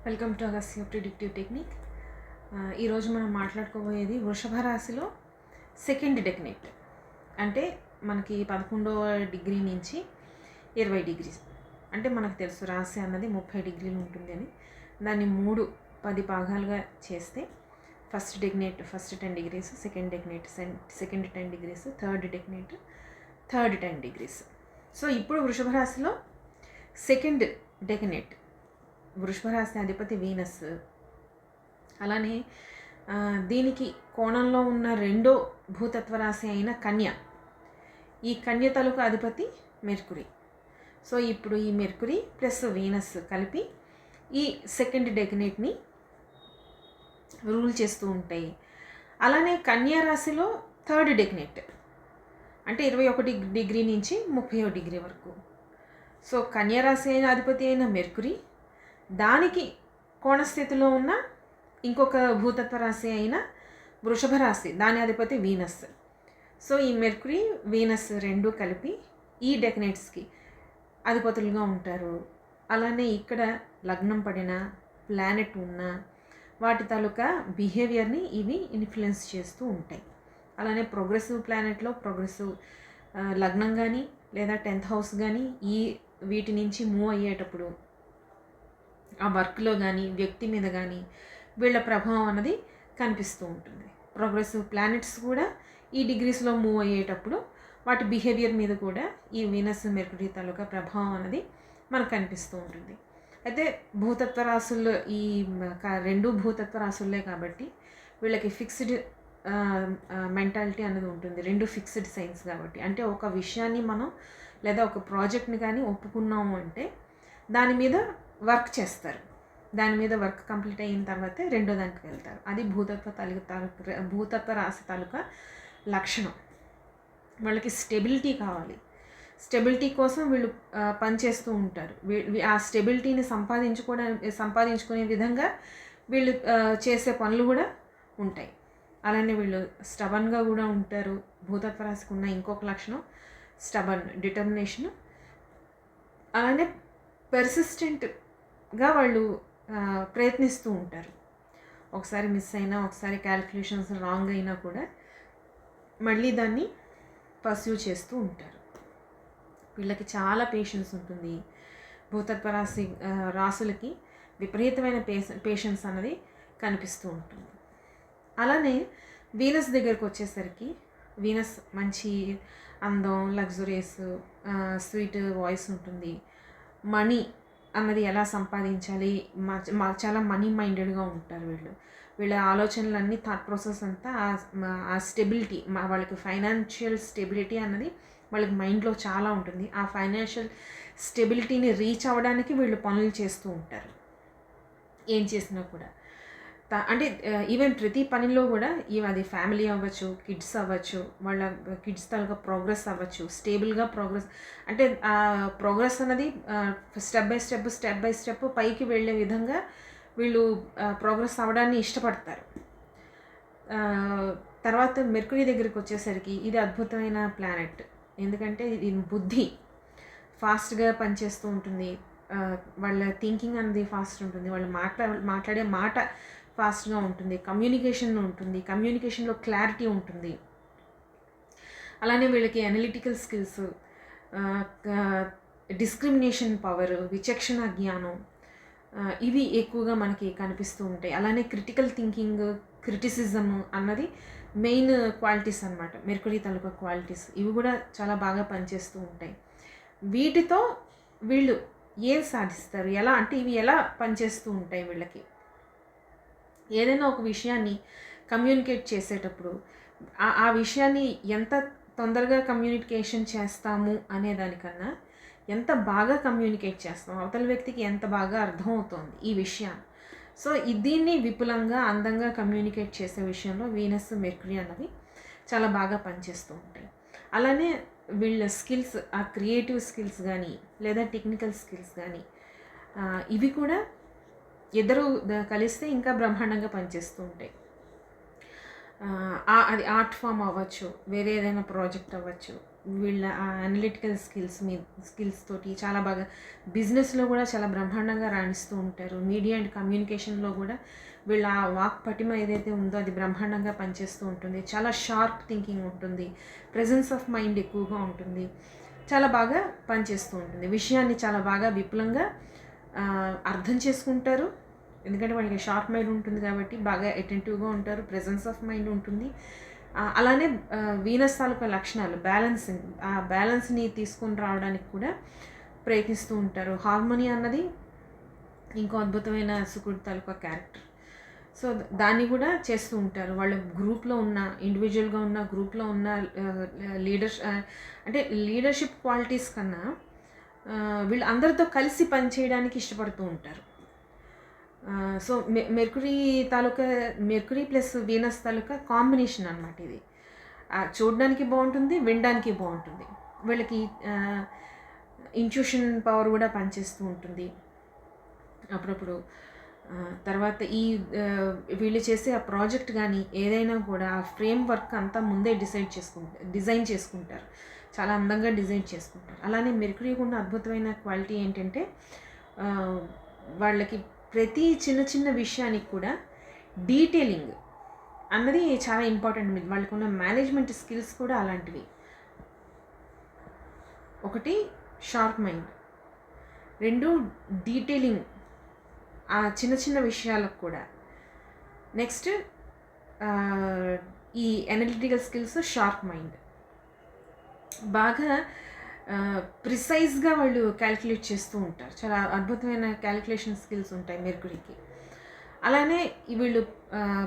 Welcome to Agastya predictive technique. ఈరోజు మనం మాట్లాడుకోబోయేది వృషభ రాశిలో సెకండ్ డెక్నేట్. అంటే మనకి 11వ డిగ్రీ నుంచి 20 డిగ్రీస్. అంటే మనకు తెలుసు రాశి అన్నది 30 డిగ్రీలు ఉంటుంది అని. దాన్ని 10 భాగాలుగా చేస్తే first decanate first 10 degrees, second decanate second 10 degrees, third decanate third 10 degrees. So ఇప్పుడు వృషభ రాశిలో సెకండ్ డెక్నేట్, వృషభ రాశి అధిపతి వీనస్. అలానే దీనికి కోణంలో ఉన్న రెండో భూతత్వ రాశి అయిన కన్య, ఈ కన్య తాలూకు అధిపతి మెర్కురీ. సో ఇప్పుడు ఈ మెర్కురీ ప్లస్ వీనస్ కలిపి ఈ సెకండ్ డెక్నేట్ని రూల్ చేస్తూ ఉంటాయి. అలానే కన్యా రాశిలో థర్డ్ డెక్నేట్ అంటే 21 డిగ్రీ నుంచి 30వ డిగ్రీ వరకు. సో కన్యా రాశి అయిన అధిపతి అయిన మెర్కురీ, దానికి కోణస్థితిలో ఉన్న ఇంకొక భూతత్వ రాశి అయిన వృషభ రాశి, దాని అధిపతి వీనస్. సో ఈ మెర్కురీ వీనస్ రెండు కలిపి ఈ డెక్నేట్స్కి అధిపతులుగా ఉంటారు. అలానే ఇక్కడ లగ్నం పడిన ప్లానెట్ ఉన్న వాటి తాలూకా బిహేవియర్ని ఇవి ఇన్ఫ్లుయెన్స్ చేస్తూ ఉంటాయి. అలానే ప్రోగ్రెసివ్ ప్లానెట్లో ప్రోగ్రెసివ్ లగ్నం కానీ లేదా 10th హౌస్ కానీ వీటి నుంచి మూవ్ అయ్యేటప్పుడు ఆ వర్క్లో కానీ వ్యక్తి మీద కానీ వీళ్ళ ప్రభావం అన్నది కనిపిస్తూ ఉంటుంది. ప్రోగ్రెసివ్ ప్లానెట్స్ కూడా ఈ డిగ్రీస్లో మూవ్ అయ్యేటప్పుడు వాటి బిహేవియర్ మీద కూడా ఈ వీనస్ మెర్కురీ తాలూకా ప్రభావం అనేది మనకు కనిపిస్తూ ఉంటుంది. అయితే భూతత్వ రాశుల్లో ఈ రెండు భూతత్వ రాశుల్లే కాబట్టి వీళ్ళకి ఫిక్స్డ్ మెంటాలిటీ అనేది ఉంటుంది. రెండు ఫిక్స్డ్ సైన్స్ కాబట్టి, అంటే ఒక విషయాన్ని మనం లేదా ఒక ప్రాజెక్ట్ని కానీ ఒప్పుకున్నాము అంటే దాని మీద వర్క్ చేస్తారు. దాని మీద వర్క్ కంప్లీట్ అయిన తర్వాతే రెండో దానికి వెళ్తారు. అది భూతత్వ రాశి తాలూకా లక్షణం. వాళ్ళకి స్టెబిలిటీ కావాలి. స్టెబిలిటీ కోసం వీళ్ళు పనిచేస్తూ ఉంటారు. ఆ స్టెబిలిటీని సంపాదించుకునే విధంగా వీళ్ళు చేసే పనులు కూడా ఉంటాయి. అలానే వీళ్ళు స్టబన్గా కూడా ఉంటారు. భూతత్వ రాశికి ఉన్న ఇంకొక లక్షణం స్టబన్, డిటర్మినేషన్. అలానే పెర్సిస్టెంట్గా వాళ్ళు ప్రయత్నిస్తూ ఉంటారు. ఒకసారి మిస్ అయినా, ఒకసారి క్యాలిక్యులేషన్స్ రాంగ్ అయినా కూడా మళ్ళీ దాన్ని పర్స్యూ చేస్తూ ఉంటారు. వీళ్ళకి చాలా పేషెన్స్ ఉంటుంది. భూతత్వ రాశులకి విపరీతమైన పేషెన్స్ అన్నది కనిపిస్తూ ఉంటుంది. అలానే వీనస్ దగ్గరకు వచ్చేసరికి వీనస్ మంచి అందం, లగ్జరీస్, స్వీట్ వాయిస్ ఉంటుంది. మనీ అన్నది ఎలా సంపాదించాలి, చాలా మనీ మైండెడ్గా ఉంటారు వీళ్ళ ఆలోచనలన్నీ, థాట్ ప్రాసెస్ అంతా ఆ స్టెబిలిటీ, వాళ్ళకి ఫైనాన్షియల్ స్టెబిలిటీ అన్నది వాళ్ళకి మైండ్లో చాలా ఉంటుంది. ఆ ఫైనాన్షియల్ స్టెబిలిటీని రీచ్ అవ్వడానికి వీళ్ళు పనులు చేస్తూ ఉంటారు. ఏం చేసినా కూడా అంటే ఈవెన్ ప్రతి పనిలో కూడా అది ఫ్యామిలీ అవ్వచ్చు, కిడ్స్ అవ్వచ్చు, వాళ్ళ కిడ్స్ తాలూకా ప్రోగ్రెస్ అవ్వచ్చు, స్టేబుల్గా ప్రోగ్రెస్, అంటే ఆ ప్రోగ్రెస్ అన్నది స్టెప్ బై స్టెప్ పైకి వెళ్ళే విధంగా వీళ్ళు ప్రోగ్రెస్ అవ్వడాన్ని ఇష్టపడతారు. తర్వాత మెర్కురీ దగ్గరికి వచ్చేసరికి ఇది అద్భుతమైన ప్లానెట్. ఎందుకంటే ఇది బుద్ధి ఫాస్ట్గా పనిచేస్తూ ఉంటుంది. వాళ్ళ థింకింగ్ అనేది ఫాస్ట్ ఉంటుంది. వాళ్ళు మాట్లాడే మాట ఫాస్ట్గా ఉంటుంది. కమ్యూనికేషన్ ఉంటుంది. కమ్యూనికేషన్లో క్లారిటీ ఉంటుంది. అలానే వీళ్ళకి అనలిటికల్ స్కిల్స్, డిస్క్రిమినేషన్ పవర్, విచక్షణ జ్ఞానం, ఇవి ఎక్కువగా మనకి కనిపిస్తూ ఉంటాయి. అలానే క్రిటికల్ థింకింగ్, క్రిటిసిజం అన్నది మెయిన్ క్వాలిటీస్ అన్నమాట. మెర్కురీ తాలూకా క్వాలిటీస్ ఇవి కూడా చాలా బాగా పనిచేస్తూ ఉంటాయి. వీటితో వీళ్ళు ఏం సాధిస్తారు, ఎలా అంటే ఇవి ఎలా పనిచేస్తూ ఉంటాయి వీళ్ళకి. ఏదైనా ఒక విషయాన్ని కమ్యూనికేట్ చేసేటప్పుడు ఆ విషయాన్ని ఎంత తొందరగా కమ్యూనికేషన్ చేస్తాము అనే దానికన్నా ఎంత బాగా కమ్యూనికేట్ చేస్తాం, అవతల వ్యక్తికి ఎంత బాగా అర్థమవుతోంది ఈ విషయాన్ని. సో దీన్ని విపులంగా, అందంగా కమ్యూనికేట్ చేసే విషయంలో వీనస్, మెర్కురీ అన్నవి చాలా బాగా పనిచేస్తూ ఉంటాయి. అలానే వీళ్ళ స్కిల్స్, ఆ క్రియేటివ్ స్కిల్స్ కానీ లేదా టెక్నికల్ స్కిల్స్ కానీ ఇవి కూడా ఇద్దరు కలిస్తే ఇంకా బ్రహ్మాండంగా పనిచేస్తూ ఉంటాయి. అది ఆర్ట్ ఫామ్ అవ్వచ్చు, వేరే ఏదైనా ప్రాజెక్ట్ అవ్వచ్చు, వీళ్ళ అనలిటికల్ స్కిల్స్ తోటి చాలా బాగా బిజినెస్లో కూడా చాలా బ్రహ్మాండంగా రాణిస్తూ ఉంటారు. మీడియా అండ్ కమ్యూనికేషన్లో కూడా వీళ్ళ ఆ వాక్ పటిమ ఏదైతే ఉందో అది బ్రహ్మాండంగా పనిచేస్తూ ఉంటుంది. చాలా షార్ప్ థింకింగ్ ఉంటుంది, ప్రెజెన్స్ ఆఫ్ మైండ్ ఎక్కువగా ఉంటుంది, చాలా బాగా పనిచేస్తూ ఉంటుంది. విషయాన్ని చాలా బాగా విపులంగా అర్థం చేసుకుంటారు. ఎందుకంటే వాళ్ళకి షార్ప్ మైండ్ ఉంటుంది కాబట్టి బాగా అటెంటివ్గా ఉంటారు, ప్రెజెన్స్ ఆఫ్ మైండ్ ఉంటుంది. అలానే వీనస్ తాలూకా లక్షణాలు బ్యాలెన్సింగ్, ఆ బ్యాలెన్స్ని తీసుకొని రావడానికి కూడా ప్రయత్నిస్తూ ఉంటారు. హార్మోని అన్నది ఇంకో అద్భుతమైన శుక్రుడి తాలూకా క్యారెక్టర్. సో దాన్ని కూడా చేస్తూ ఉంటారు. వాళ్ళ గ్రూప్లో ఉన్న, ఇండివిజువల్గా ఉన్న, గ్రూప్లో ఉన్న అంటే లీడర్షిప్ క్వాలిటీస్ కన్నా వీళ్ళు అందరితో కలిసి పనిచేయడానికి ఇష్టపడుతూ ఉంటారు. సో మెర్కురీ ప్లస్ వీనస్ తాలూకా కాంబినేషన్ అనమాట ఇది. చూడడానికి బాగుంటుంది, వినడానికి బాగుంటుంది. వీళ్ళకి ఇంట్యూషన్ పవర్ కూడా పనిచేస్తూ ఉంటుంది అప్పుడప్పుడు. తర్వాత వీళ్ళు చేసే ఆ ప్రాజెక్ట్ కానీ ఏదైనా కూడా ఆ ఫ్రేమ్ వర్క్ అంతా ముందే డిజైన్ చేసుకుంటారు, చాలా అందంగా డిజైన్ చేసుకుంటారు. అలానే మెర్కురీకి ఉన్న అద్భుతమైన క్వాలిటీ ఏంటంటే వాళ్ళకి ప్రతి చిన్న చిన్న విషయానికి కూడా డీటెయిలింగ్ అన్నది చాలా ఇంపార్టెంట్. వాళ్ళకు ఉన్న మేనేజ్మెంట్ స్కిల్స్ కూడా అలాంటివి. ఒకటి షార్ప్ మైండ్, రెండు డీటెయిలింగ్ ఆ చిన్న చిన్న విషయాలకు కూడా. నెక్స్ట్ ఈ అనలిటికల్ స్కిల్స్, షార్ప్ మైండ్, బాగా ప్రిసైజ్గా వాళ్ళు క్యాలిక్యులేట్ చేస్తూ ఉంటారు. చాలా అద్భుతమైన క్యాలిక్యులేషన్ స్కిల్స్ ఉంటాయి మెర్కురీకి. అలానే వీళ్ళు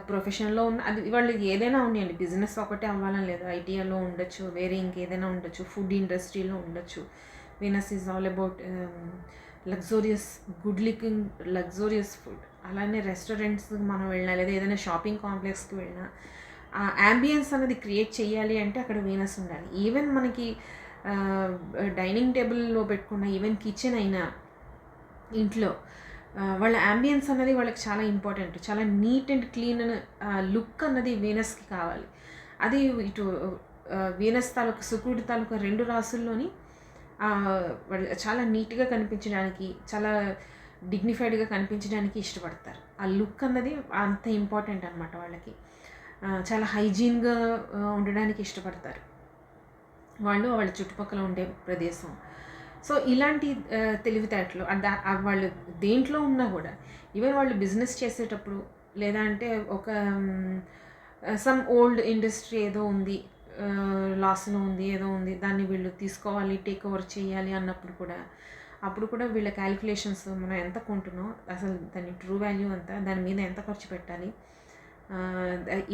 ప్రొఫెషన్లో ఉన్న అది వాళ్ళు ఏదైనా ఉన్నాయండి, బిజినెస్ ఒకటే అవ్వాలని లేదు, ఐటీఐలో ఉండొచ్చు, వేరే ఇంకేదైనా ఉండొచ్చు, ఫుడ్ ఇండస్ట్రీలో ఉండొచ్చు. Venus is all about luxurious, good looking luxurious food. అలానే రెస్టారెంట్స్కి మనం వెళ్ళినా లేదా ఏదైనా షాపింగ్ కాంప్లెక్స్కి వెళ్ళినా ఆ యాంబియన్స్ అనేది క్రియేట్ చేయాలి అంటే అక్కడ వీనస్ ఉండాలి. ఈవెన్ మనకి డైనింగ్ టేబుల్లో పెట్టుకున్న ఈవెన్ కిచెన్ అయినా ఇంట్లో వాళ్ళ యాంబియన్స్ అన్నది వాళ్ళకి చాలా ఇంపార్టెంట్. చాలా నీట్ అండ్ క్లీన్ లుక్ అన్నది వీనస్కి కావాలి. అది ఇటు వీనస్ తాలూకు శుక్రుడి తాలూకు 2 రాసుల్లోని వాళ్ళు చాలా నీట్గా కనిపించడానికి, చాలా డిగ్నిఫైడ్గా కనిపించడానికి ఇష్టపడతారు. ఆ లుక్ అన్నది అంత ఇంపార్టెంట్ అనమాట వాళ్ళకి. చాలా హైజీన్గా ఉండడానికి ఇష్టపడతారు వాళ్ళు, వాళ్ళ చుట్టుపక్కల ఉండే ప్రదేశం. సో ఇలాంటి తెలివితేటలు వాళ్ళు దేంట్లో ఉన్నా కూడా, ఈవెన్ వాళ్ళు బిజినెస్ చేసేటప్పుడు లేదా అంటే ఒక సమ్ ఓల్డ్ ఇండస్ట్రీ ఏదో ఉంది, లాస్లో ఉంది, ఏదో ఉంది, దాన్ని వీళ్ళు తీసుకోవాలి, టేక్ ఓవర్ చేయాలి అన్నప్పుడు కూడా అప్పుడు కూడా వీళ్ళ క్యాలిక్యులేషన్స్, మనం ఎంత కొంటున్నాం, అసలు దాని ట్రూ వాల్యూ అంతా, దాని మీద ఎంత ఖర్చు పెట్టాలి,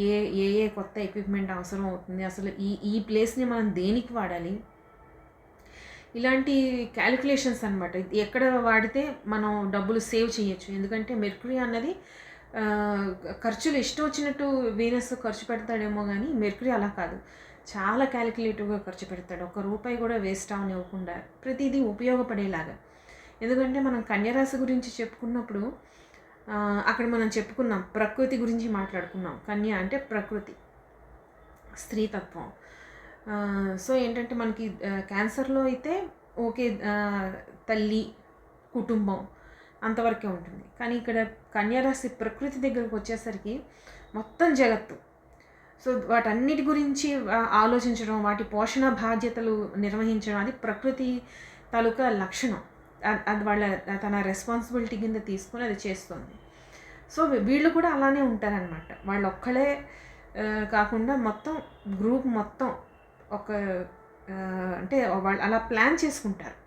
ఏ ఏ కొత్త ఎక్విప్మెంట్ అవసరం అవుతుంది, అసలు ఈ ప్లేస్ని మనం దేనికి వాడాలి, ఇలాంటి క్యాలిక్యులేషన్స్ అనమాట. ఎక్కడ వాడితే మనం డబ్బులు సేవ్ చేయొచ్చు. ఎందుకంటే మెర్కురీ అన్నది ఖర్చులు ఇష్టం వచ్చినట్టు వీనస్ ఖర్చు పెడతాడేమో కానీ మెర్కురీ అలా కాదు, చాలా క్యాలిక్యులేటివ్గా ఖర్చు పెడతాడు. ₹1 కూడా వేస్ట్ అవనివ్వకుండా ప్రతిదీ ఉపయోగపడేలాగా. ఎందుకంటే మనం కన్యరాశి గురించి చెప్పుకున్నప్పుడు అక్కడ మనం చెప్పుకున్నాం, ప్రకృతి గురించి మాట్లాడుకున్నాం. కన్య అంటే ప్రకృతి, స్త్రీతత్వం. సో ఏంటంటే మనకి క్యాన్సర్లో అయితే ఓకే, తల్లి, కుటుంబం అంతవరకే ఉంటుంది. కానీ ఇక్కడ కన్యారాశి ప్రకృతి దగ్గరకు వచ్చేసరికి మొత్తం జగత్తు. సో వాటన్నిటి గురించి ఆలోచించడం, వాటి పోషణ బాధ్యతలు నిర్వహించడం, అది ప్రకృతి తాలూకా లక్షణం. అది వాళ్ళ తన రెస్పాన్సిబిలిటీ కింద తీసుకొని అది చేస్తుంది. సో వీళ్ళు కూడా అలానే ఉంటారనమాట. వాళ్ళు ఒక్కళ్ళే కాకుండా మొత్తం గ్రూప్ మొత్తం ఒక అంటే వాళ్ళు అలా ప్లాన్ చేసుకుంటారు,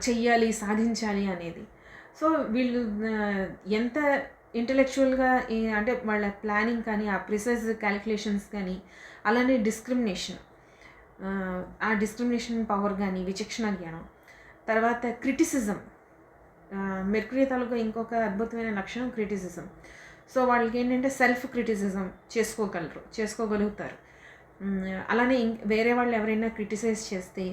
చెయ్యాలి, సాధించాలి అనేది. సో వీళ్ళు ఎంత ఇంటలెక్చువల్గా అంటే వాళ్ళ ప్లానింగ్ కానీ, ఆ ప్రిసైజ్ క్యాలిక్యులేషన్స్ కానీ, అలానే ఆ డిస్క్రిమినేషన్ పవర్ కానీ, విచక్షణ జ్ఞానం. తర్వాత క్రిటిసిజం, మెర్కురీ తాలూకా ఇంకొక అద్భుతమైన లక్షణం క్రిటిసిజం. సో వాళ్ళకి ఏంటంటే సెల్ఫ్ క్రిటిసిజం చేసుకోగలుగుతారు. అలానే వేరే వాళ్ళు ఎవరైనా క్రిటిసైజ్ చేస్తే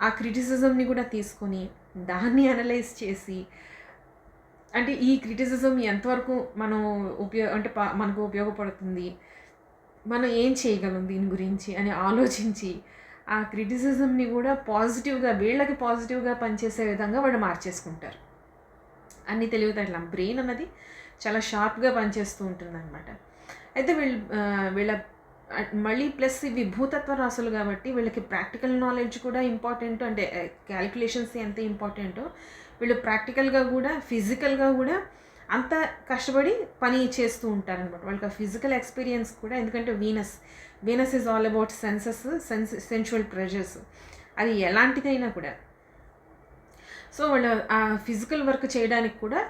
ఆ క్రిటిసిజంని కూడా తీసుకొని దాన్ని అనలైజ్ చేసి, అంటే ఈ క్రిటిసిజం ఎంతవరకు మనం మనకు ఉపయోగపడుతుంది, మనం ఏం చేయగలం దీని గురించి అని ఆలోచించి ఆ క్రిటిసిజంని కూడా పాజిటివ్గా, వీళ్ళకి పాజిటివ్గా పనిచేసే విధంగా వాళ్ళు మార్చేసుకుంటారు. అన్ని తెలివితేటల బ్రెయిన్ అన్నది చాలా షార్ప్గా పనిచేస్తూ ఉంటుందన్నమాట. అయితే వీళ్ళ మళ్ళీ ప్లస్ ఇవి భూతత్వ రాసులు కాబట్టి వీళ్ళకి ప్రాక్టికల్ నాలెడ్జ్ కూడా ఇంపార్టెంట్. అంటే క్యాలిక్యులేషన్స్ ఎంత ఇంపార్టెంటో వీళ్ళు ప్రాక్టికల్గా కూడా ఫిజికల్గా కూడా అంత కష్టపడి పని చేస్తూ ఉంటారనమాట. వాళ్ళకి ఆ ఫిజికల్ ఎక్స్పీరియన్స్ కూడా, ఎందుకంటే Venus is all about sensual pressures, అది ఎలాంటిదైనా కూడా. సో వాళ్ళు ఆ ఫిజికల్ వర్క్ చేయడానికి కూడా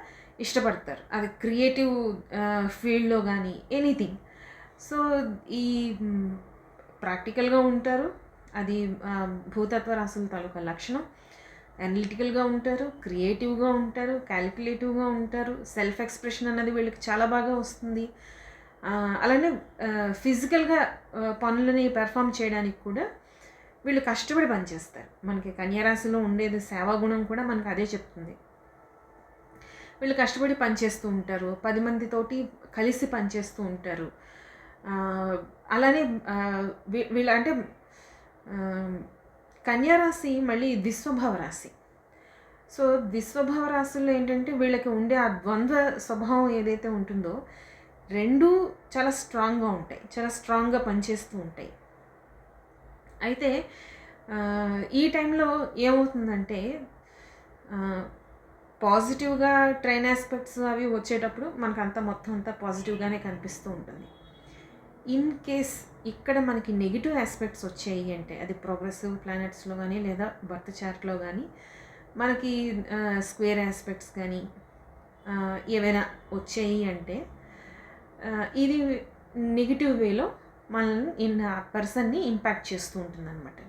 ఇష్టపడతారు, అది క్రియేటివ్ ఫీల్డ్లో కానీ ఎనీథింగ్. సో ఈ ప్రాక్టికల్గా ఉంటారు, అది భూతత్వ రాసుల తాలూకా లక్షణం. అనలిటికల్గా ఉంటారు, క్రియేటివ్గా ఉంటారు, క్యాలిక్యులేటివ్గా ఉంటారు. సెల్ఫ్ ఎక్స్ప్రెషన్ అన్నది వీళ్ళకి చాలా బాగా వస్తుంది. అలానే ఫిజికల్గా పనులని పెర్ఫామ్ చేయడానికి కూడా వీళ్ళు కష్టపడి పనిచేస్తారు. మనకి కన్యారాశిలో ఉండేది సేవాగుణం కూడా మనకు అదే చెప్తుంది. వీళ్ళు కష్టపడి పనిచేస్తూ ఉంటారు, 10 మందితోటి కలిసి పనిచేస్తూ ఉంటారు. అలానే వీళ్ళ అంటే కన్యారాశి మళ్ళీ ద్విస్వభావ రాశి. సో ద్విస్వభావ రాశుల్లో ఏంటంటే వీళ్ళకి ఉండే ఆ ద్వంద్వ స్వభావం ఏదైతే ఉంటుందో రెండూ చాలా స్ట్రాంగ్గా ఉంటాయి, చాలా స్ట్రాంగ్గా పనిచేస్తూ ఉంటాయి. అయితే ఈ టైంలో ఏమవుతుందంటే పాజిటివ్గా ట్రైన్ ఆస్పెక్ట్స్ అవి వచ్చేటప్పుడు మనకు అంతా మొత్తం అంతా పాజిటివ్గానే కనిపిస్తూ ఉంటుంది. ఇన్ కేస్ ఇక్కడ మనకి నెగిటివ్ ఆస్పెక్ట్స్ వచ్చాయి అంటే అది ప్రోగ్రెసివ్ ప్లానెట్స్లో కానీ లేదా బర్త్ చార్ట్లో కానీ మనకి స్క్వేర్ ఆస్పెక్ట్స్ కానీ ఏవైనా వచ్చాయి అంటే ఇది నెగిటివ్ వేలో మనల్ని పర్సన్ని ఇంపాక్ట్ చేస్తూ ఉంటుందన్నమాట.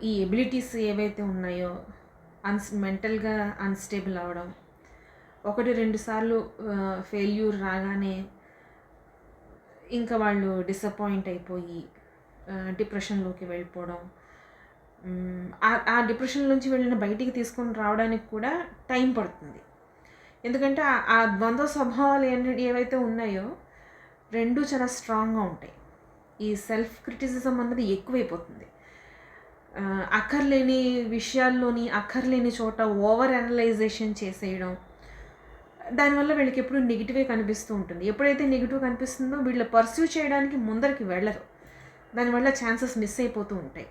ఈ ఎబిలిటీస్ ఏవైతే ఉన్నాయో మెంటల్గా అన్స్టేబుల్ అవ్వడం, 1-2 సార్లు ఫెయిల్యూర్ రాగానే ఇంకా వాళ్ళు డిసప్పాయింట్ అయిపోయి డిప్రెషన్లోకి వెళ్ళిపోవడం, ఆ డిప్రెషన్ నుంచి వెళ్ళిన బయటికి తీసుకొని రావడానికి కూడా టైం పడుతుంది. ఎందుకంటే ఆ ద్వంద్వ స్వభావాలు ఏవైతే ఉన్నాయో రెండూ చాలా స్ట్రాంగ్గా ఉంటాయి. ఈ సెల్ఫ్ క్రిటిసిజం అన్నది ఎక్కువైపోతుంది. అక్కర్లేని విషయాల్లోని అక్కర్లేని చోట ఓవర్ అనలైజేషన్ చేసేయడం, దానివల్ల వీళ్ళకి ఎప్పుడు నెగిటివే కనిపిస్తూ ఉంటుంది. ఎప్పుడైతే నెగిటివ్ కనిపిస్తుందో వీళ్ళు పర్స్యూ చేయడానికి ముందరికి వెళ్ళరు, దానివల్ల ఛాన్సెస్ మిస్ అయిపోతూ ఉంటాయి.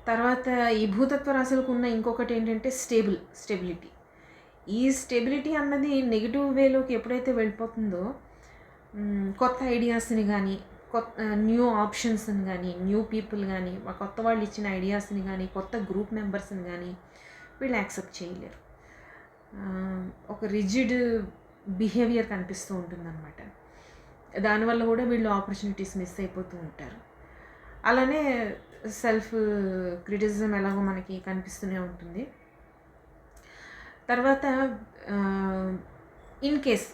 తర్వాత ఈ భూతత్వ రాశులకు ఉన్న ఇంకొకటి ఏంటంటే స్టెబిలిటీ. ఈ స్టెబిలిటీ అన్నది నెగిటివ్ వేలోకి ఎప్పుడైతే వెళ్ళిపోతుందో కొత్త ఐడియాస్ని కానీ న్యూ ఆప్షన్స్ని కానీ న్యూ పీపుల్ కానీ కొత్త వాళ్ళు ఇచ్చిన ఐడియాస్ని కానీ కొత్త గ్రూప్ మెంబర్స్ని కానీ వీళ్ళు యాక్సెప్ట్ చేయలేరు. ఒక రిజిడ్ బిహేవియర్ కనిపిస్తూ ఉంటుందన్నమాట. దానివల్ల కూడా వీళ్ళు ఆపర్చునిటీస్ మిస్ అయిపోతూ ఉంటారు. అలానే సెల్ఫ్ క్రిటిసిజం ఎలాగో మనకి కనిపిస్తూనే ఉంటుంది. తర్వాత ఇన్ కేస్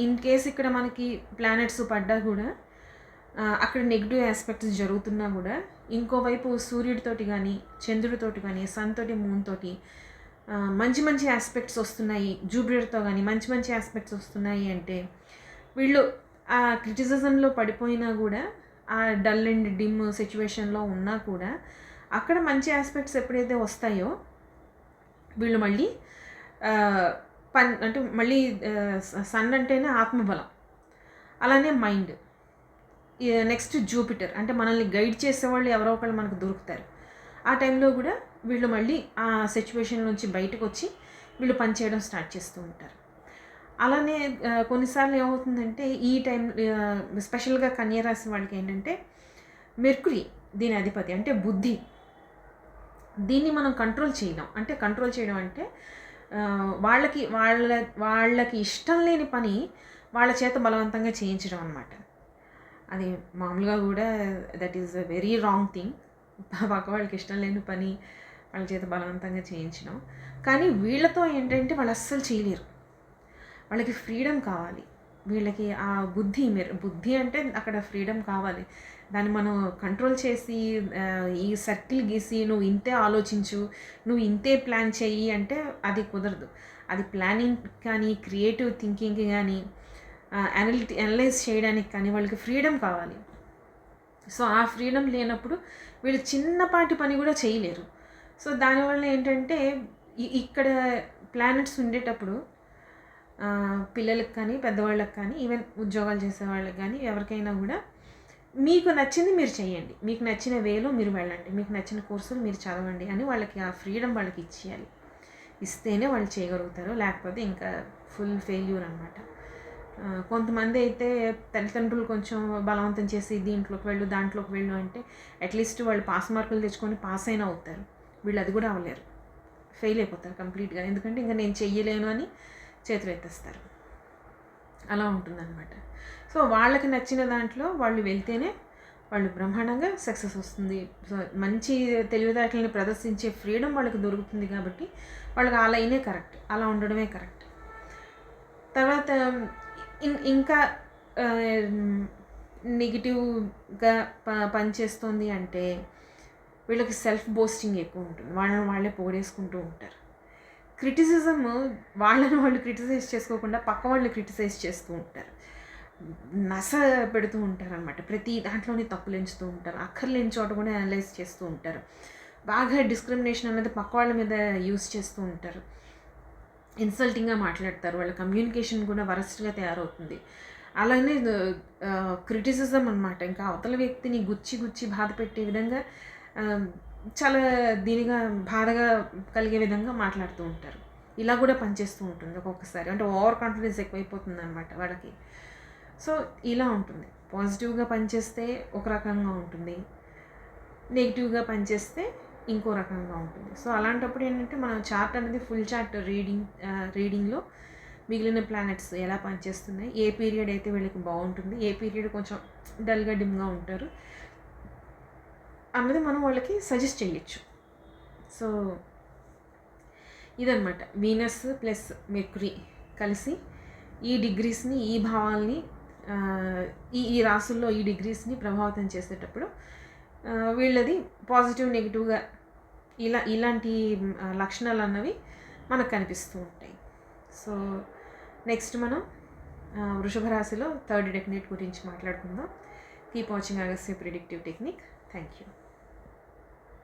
ఇన్ కేస్ ఇక్కడ మనకి ప్లానెట్స్ పడ్డా కూడా అక్కడ నెగిటివ్ ఆస్పెక్ట్స్ జరుగుతున్నా కూడా ఇంకోవైపు సూర్యుడితోటి కానీ చంద్రుడితోటి కానీ సన్ తోటి మూన్ తోటి మంచి ఆస్పెక్ట్స్ వస్తున్నాయి, జూపిటర్తో కానీ మంచి ఆస్పెక్ట్స్ వస్తున్నాయి అంటే వీళ్ళు ఆ క్రిటిసిజంలో పడిపోయినా కూడా ఆ డల్ అండ్ డిమ్ సిచ్యువేషన్లో ఉన్నా కూడా అక్కడ మంచి ఆస్పెక్ట్స్ ఎప్పుడైతే వస్తాయో వీళ్ళు మళ్ళీ అంటే మళ్ళీ సన్ అంటేనే ఆత్మబలం, అలానే మైండ్, నెక్స్ట్ జూపిటర్ అంటే మనల్ని గైడ్ చేసేవాళ్ళు ఎవరో ఒకళ్ళు మనకు దొరుకుతారు. ఆ టైంలో కూడా వీళ్ళు మళ్ళీ ఆ సిచ్యువేషన్ నుంచి బయటకు వచ్చి వీళ్ళు పనిచేయడం స్టార్ట్ చేస్తూ ఉంటారు. అలానే కొన్నిసార్లు ఏమవుతుందంటే ఈ టైం స్పెషల్గా కన్యారాశి వాళ్ళకి ఏంటంటే మెర్కురీ దీని అధిపతి అంటే బుద్ధి, దీన్ని మనం కంట్రోల్ చేయడం అంటే వాళ్ళకి ఇష్టం లేని పని వాళ్ళ చేత బలవంతంగా చేయించడం అన్నమాట. అది మామూలుగా కూడా that is a very wrong thing. పక్క వాళ్ళకి ఇష్టం లేని పని వాళ్ళ చేత బలవంతంగా చేయించడం. కానీ వీళ్ళతో ఏంటంటే వాళ్ళు అస్సలు చేయలేరు, వాళ్ళకి ఫ్రీడమ్ కావాలి. వీళ్ళకి ఆ బుద్ధి అంటే అక్కడ ఫ్రీడమ్ కావాలి. దాన్ని మనం కంట్రోల్ చేసి ఈ సర్కిల్ గీసి నువ్వు ఇంతే ఆలోచించు, నువ్వు ఇంతే ప్లాన్ చెయ్యి అంటే అది కుదరదు. అది ప్లానింగ్ కానీ క్రియేటివ్ థింకింగ్ కానీ అనలైజ్ చేయడానికి కానీ వాళ్ళకి ఫ్రీడమ్ కావాలి. సో ఆ ఫ్రీడమ్ లేనప్పుడు వీళ్ళు చిన్నపాటి పని కూడా చేయలేరు. సో దానివల్ల ఏంటంటే ఇక్కడ ప్లానెట్స్ ఉండేటప్పుడు పిల్లలకి కానీ పెద్దవాళ్ళకి కానీ ఈవెన్ ఉద్యోగాలు చేసే వాళ్ళకి కానీ ఎవరికైనా కూడా మీకు నచ్చింది మీరు చేయండి, మీకు నచ్చిన వేలో మీరు వెళ్ళండి, మీకు నచ్చిన కోర్సులు మీరు చదవండి అని వాళ్ళకి ఆ ఫ్రీడమ్ వాళ్ళకి ఇచ్చేయాలి. ఇస్తేనే వాళ్ళు చేయగలుగుతారు, లేకపోతే ఇంకా ఫుల్ ఫెయిల్యూర్ అనమాట. కొంతమంది అయితే తల్లిదండ్రులు కొంచెం బలవంతం చేసి దీంట్లోకి వెళ్ళు దాంట్లోకి వెళ్ళు అంటే అట్లీస్ట్ వాళ్ళు పాస్ మార్కులు తెచ్చుకొని పాస్ అయినా అవుతారు. వీళ్ళు అది కూడా అవ్వలేరు, ఫెయిల్ అయిపోతారు కంప్లీట్గా. ఎందుకంటే ఇంకా నేను చెయ్యలేను అని చేతులు ఎత్తేస్తారు. అలా ఉంటుందన్నమాట. సో వాళ్ళకి నచ్చిన దాంట్లో వాళ్ళు వెళ్తేనే వాళ్ళు బ్రహ్మాండంగా సక్సెస్ వస్తుంది. సో మంచి తెలివితేటలని ప్రదర్శించే ఫ్రీడమ్ వాళ్ళకి దొరుకుతుంది కాబట్టి వాళ్ళకి ఆ లైనే కరెక్ట్, అలా ఉండడమే కరెక్ట్. తర్వాత ఇంకా నెగిటివ్గా పనిచేస్తుంది అంటే వీళ్ళకి సెల్ఫ్ బోస్టింగ్ ఎక్కువ ఉంటుంది, వాళ్ళని వాళ్ళే పొగిడేసుకుంటూ ఉంటారు. క్రిటిసిజం వాళ్ళని వాళ్ళు క్రిటిసైజ్ చేసుకోకుండా పక్క వాళ్ళని క్రిటిసైజ్ చేస్తూ ఉంటారు, నస పెడుతూ ఉంటారు అనమాట. ప్రతి దాంట్లోనే తప్పులు ఎంచుతూ ఉంటారు, అక్కర్లేని చోట కూడా అనలైజ్ చేస్తూ ఉంటారు. బాగా డిస్క్రిమినేషన్ అనేది పక్క వాళ్ళ మీద యూజ్ చేస్తూ ఉంటారు, ఇన్సల్టింగ్గా మాట్లాడతారు, వాళ్ళ కమ్యూనికేషన్ కూడా వరస్ట్గా తయారవుతుంది. అలానే క్రిటిసిజం అనమాట, ఇంకా అవతల వ్యక్తిని గుచ్చి బాధ పెట్టే విధంగా చాలా దీనిగా బాధగా కలిగే విధంగా మాట్లాడుతూ ఉంటారు. ఇలా కూడా పనిచేస్తూ ఉంటుంది ఒక్కొక్కసారి, అంటే ఓవర్ కాన్ఫిడెన్స్ ఎక్కువైపోతుంది అనమాట వాళ్ళకి. సో ఇలా ఉంటుంది. పాజిటివ్గా పనిచేస్తే ఒక రకంగా ఉంటుంది, నెగిటివ్గా పనిచేస్తే ఇంకో రకంగా ఉంటుంది. సో అలాంటప్పుడు ఏంటంటే మనం చార్ట్ అనేది ఫుల్ చార్ట్ రీడింగ్లో మిగిలిన ప్లానెట్స్ ఎలా పనిచేస్తున్నాయి, ఏ పీరియడ్ అయితే వీళ్ళకి బాగుంటుంది, ఏ పీరియడ్ కొంచెం డల్గా డిమ్గా ఉంటారు అన్నది మనం వాళ్ళకి సజెస్ట్ చేయొచ్చు. సో ఇదన్నమాట వీనస్ ప్లస్ మెర్క్యూరీ కలిసి ఈ డిగ్రీస్ని, ఈ భావాల్ని, ఈ రాసుల్లో ఈ డిగ్రీస్ని ప్రభావితం చేసేటప్పుడు వీళ్ళది పాజిటివ్ నెగిటివ్గా ఇలాంటి లక్షణాలు అన్నవి మనకు కనిపిస్తూ ఉంటాయి. సో నెక్స్ట్ మనం వృషభ రాశిలో థర్డ్ డెక్నేట్ గురించి మాట్లాడుకుందాం. Keep watching Agastya predictive technique. Thank you.